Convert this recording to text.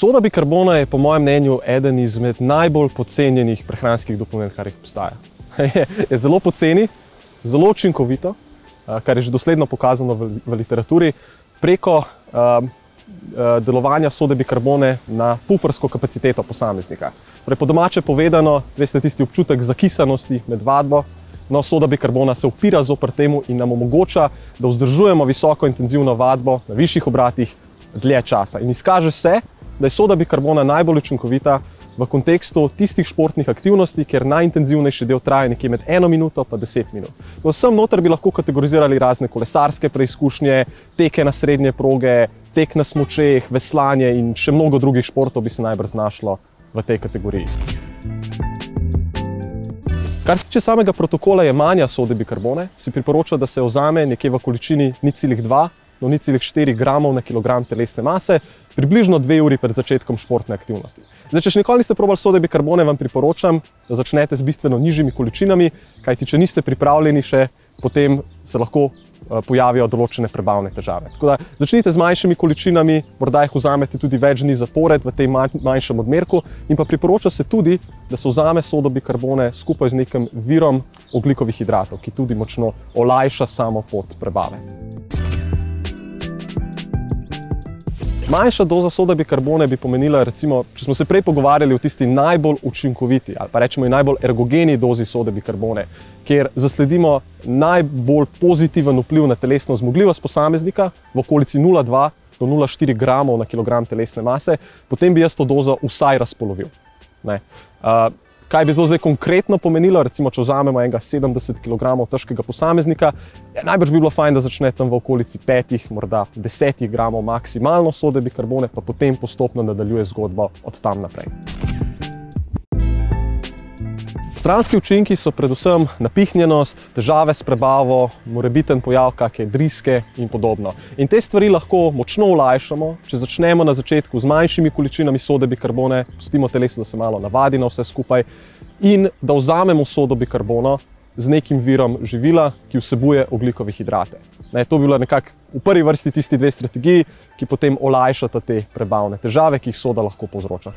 Soda bikarbona je po mojem mnenju eden izmed najbolj podcenjenih prehranskih dopolnil, kar jih obstaja. Je zelo poceni, zelo učinkovito, kar je že dosledno pokazano v literaturi, preko delovanja sode bikarbone na pufrsko kapaciteto posameznika. Torej, po domače povedano, veste, tisti občutek zakisanosti med vadbo, no, soda bikarbona se upira zoper temu in nam omogoča, da vzdržujemo visoko intenzivno vadbo na višjih obratih dlje časa. In izkaže se, da je soda bikarbona najbolj učinkovita v kontekstu tistih športnih aktivnosti, kjer najintenzivnejši del traja nekje med 1 minuto pa 10 minut. Vsem noter bi lahko kategorizirali razne kolesarske preizkušnje, teke na srednje proge, tek na smučeh, veslanje in še mnogo drugih športov bi se najbrž znašlo v tej kategoriji. Kar se tiče samega protokola jemanja sode bikarbone, si priporoča, da se vzame nekje v količini 0,2 do 0,4 gramov na kilogram telesne mase, približno 2 uri pred začetkom športne aktivnosti. Zdaj, če še nikoli niste probali sode bikarbone, vam priporočam, da začnete z bistveno nižjimi količinami, kajti če niste pripravljeni še, potem se lahko pojavijo določene prebavne težave. Tako da začnite z manjšimi količinami, morda jih vzamete tudi več dni zapored v tem manjšem odmerku in pa priporoča se tudi, da se vzame sodo bikarbone skupaj z nekim virom ogljikovih hidratov, ki tudi močno olajša samo pot prebave. Manjša doza sode bikarbone bi pomenila, recimo, če smo se prej pogovarjali o tisti najbolj učinkoviti ali pa rečemo najbolj ergogeni dozi sode bikarbone, kjer zasledimo najbolj pozitiven vpliv na telesno zmogljivost posameznika v okolici 0,2 do 0,4 gramov na kilogram telesne mase, potem bi jaz to dozo vsaj razpolovil. Kaj bi to zdaj konkretno pomenilo, recimo, če vzamemo enega 70 kg težkega posameznika, najbrž bi bilo fajn, da začne tam v okolici 5, morda 10 gramov maksimalno sode bikarbone, pa potem postopno nadaljuje zgodbo od tam naprej. Stranski učinki so predvsem napihnjenost, težave s prebavo, morebiten pojav kakšne driske in podobno. In te stvari lahko močno olajšamo, če začnemo na začetku z manjšimi količinami sode bikarbone, pustimo telesu, da se malo navadi na vse skupaj in da vzamemo sodo bikarbono z nekim virom živila, ki vsebuje ogljikove hidrate. To bi bila nekako v prvi vrsti tisti dve strategiji, ki potem olajšata te prebavne težave, ki jih soda lahko povzroča.